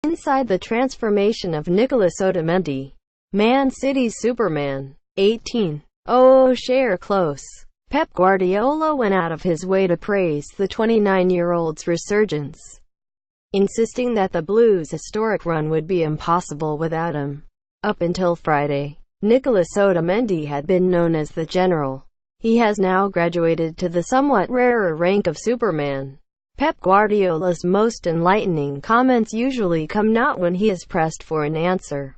Inside the transformation of Nicolas Otamendi, Man City's Superman. 18. Oh, share close. Pep Guardiola went out of his way to praise the 29-year-old's resurgence, insisting that the Blues' historic run would be impossible without him. Up until Friday, Nicolas Otamendi had been known as the General. He has now graduated to the somewhat rarer rank of Superman. Pep Guardiola's most enlightening comments usually come not when he is pressed for an answer,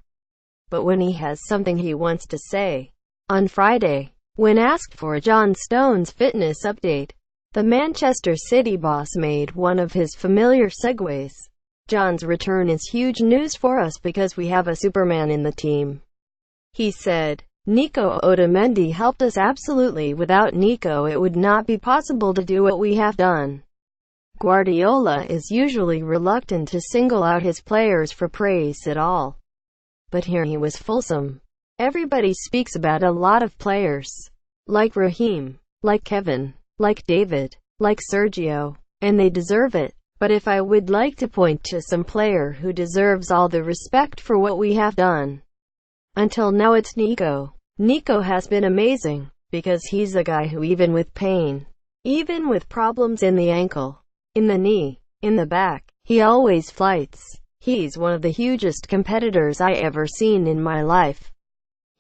but when he has something he wants to say. On Friday, when asked for John Stones' fitness update, the Manchester City boss made one of his familiar segues. "John's return is huge news for us because we have a Superman in the team," he said. "Nico Otamendi helped us absolutely. Without Nico it would not be possible to do what we have done." Guardiola is usually reluctant to single out his players for praise at all, but here he was fulsome. "Everybody speaks about a lot of players, like Raheem, like Kevin, like David, like Sergio, and they deserve it. But if I would like to point to some player who deserves all the respect for what we have done until now, it's Nico. Nico has been amazing, because he's a guy who even with pain, even with problems in the ankle, in the knee, in the back, he always fights. He's one of the hugest competitors I ever seen in my life.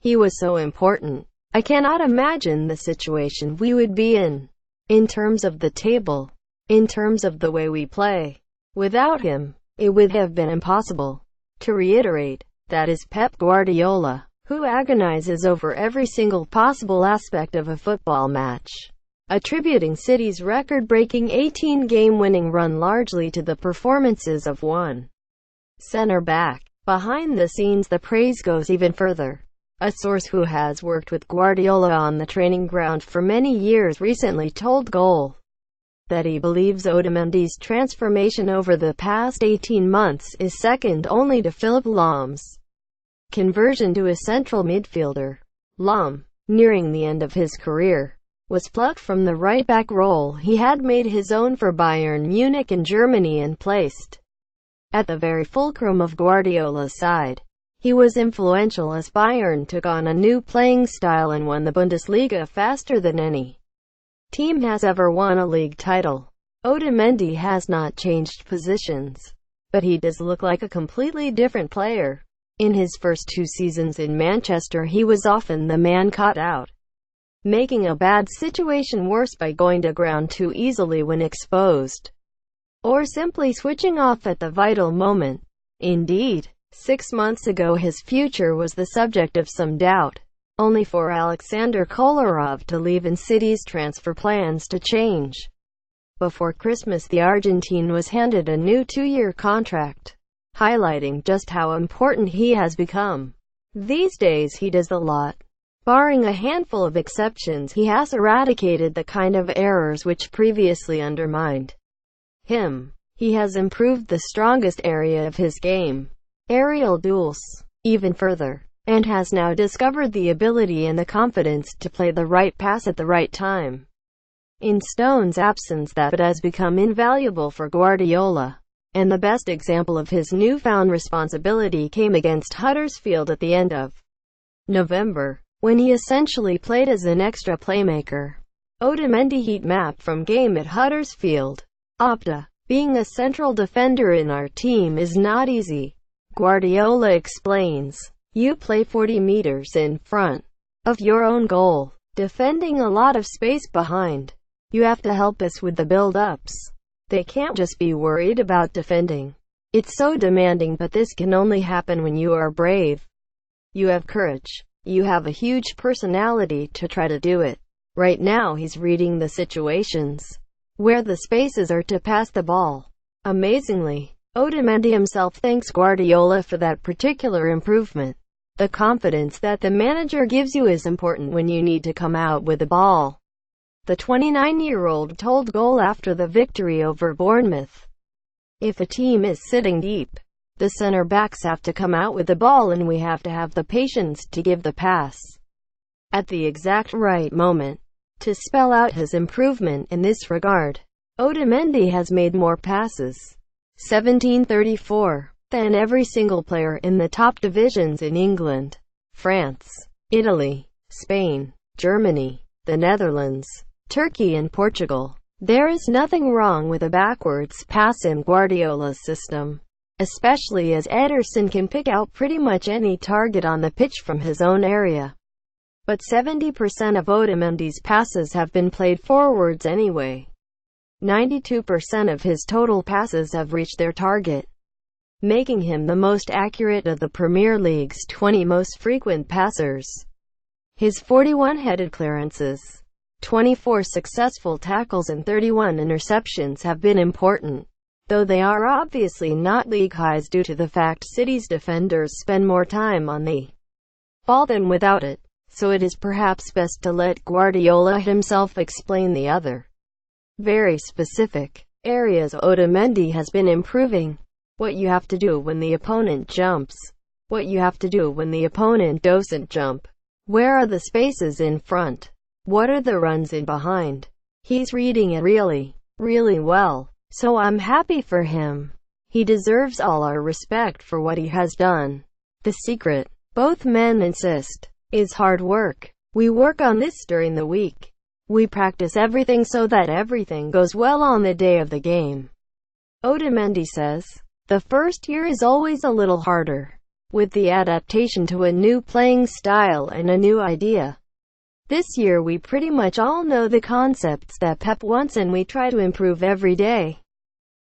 He was so important. I cannot imagine the situation we would be in terms of the table, in terms of the way we play. Without him, it would have been impossible." To reiterate, that is Pep Guardiola, who agonizes over every single possible aspect of a football match, attributing City's record-breaking 18-game winning run largely to the performances of one center-back. Behind the scenes, the praise goes even further. A source who has worked with Guardiola on the training ground for many years recently told Goal that he believes Otamendi's transformation over the past 18 months is second only to Philipp Lahm's conversion to a central midfielder. Lahm, nearing the end of his career, was plucked from the right-back role he had made his own for Bayern Munich in Germany and placed at the very fulcrum of Guardiola's side. He was influential as Bayern took on a new playing style and won the Bundesliga faster than any team has ever won a league title. Otamendi has not changed positions, but he does look like a completely different player. In his first 2 seasons in Manchester, he was often the man caught out, making a bad situation worse by going to ground too easily when exposed, or simply switching off at the vital moment. Indeed, 6 months ago his future was the subject of some doubt, only for Alexander Kolarov to leave and City's transfer plans to change. Before Christmas, the Argentine was handed a new 2-year contract, highlighting just how important he has become. These days he does a lot. Barring a handful of exceptions, he has eradicated the kind of errors which previously undermined him. He has improved the strongest area of his game, aerial duels, even further, and has now discovered the ability and the confidence to play the right pass at the right time. In Stone's absence, that has become invaluable for Guardiola, and the best example of his newfound responsibility came against Huddersfield at the end of November, when he essentially played as an extra playmaker. Otamendi heat map from game at Huddersfield. Opta. Being a central defender in our team is not easy. Guardiola explains. You play 40 meters in front of your own goal, defending a lot of space behind. You have to help us with the build-ups. They can't just be worried about defending. It's so demanding, but this can only happen when you are brave. You have courage. You have a huge personality to try to do it. Right now he's reading the situations where the spaces are to pass the ball. Amazingly, Otamendi himself thanks Guardiola for that particular improvement. The confidence that the manager gives you is important when you need to come out with the ball, the 29-year-old told Goal after the victory over Bournemouth. If a team is sitting deep, the center-backs have to come out with the ball and we have to have the patience to give the pass at the exact right moment. To spell out his improvement in this regard, Otamendi has made more passes, 1734, than every single player in the top divisions in England, France, Italy, Spain, Germany, the Netherlands, Turkey and Portugal. There is nothing wrong with a backwards pass in Guardiola's system, especially as Ederson can pick out pretty much any target on the pitch from his own area. But 70% of Otamendi's passes have been played forwards anyway. 92% of his total passes have reached their target, making him the most accurate of the Premier League's 20 most frequent passers. His 41 headed clearances, 24 successful tackles and 31 interceptions have been important, though they are obviously not league highs due to the fact City's defenders spend more time on the ball than without it, so it is perhaps best to let Guardiola himself explain the other very specific areas Otamendi has been improving. What you have to do when the opponent jumps. What you have to do when the opponent doesn't jump. Where are the spaces in front? What are the runs in behind? He's reading it really, really well, so I'm happy for him. He deserves all our respect for what he has done. The secret, both men insist, is hard work. We work on this during the week. We practice everything so that everything goes well on the day of the game. Otamendi says, the first year is always a little harder, with the adaptation to a new playing style and a new idea. This year we pretty much all know the concepts that Pep wants and we try to improve every day.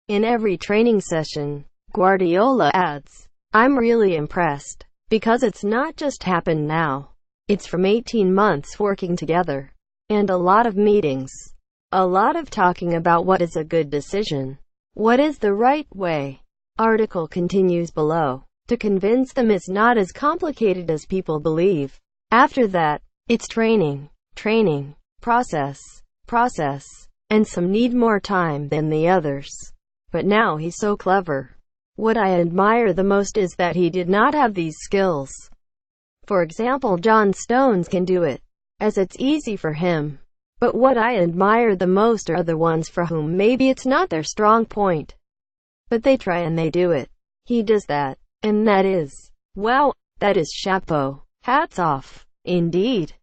In every training session, Guardiola adds, I'm really impressed, because it's not just happened now. It's from 18 months working together. And a lot of meetings. A lot of talking about what is a good decision. What is the right way? Article continues below. To convince them it's not as complicated as people believe. After that, it's training, process, and some need more time than the others. But now he's so clever. What I admire the most is that he did not have these skills. For example, John Stones can do it, as it's easy for him. But what I admire the most are the ones for whom maybe it's not their strong point, but they try and they do it. He does that, and that is, wow, that is chapeau. Hats off. Indeed.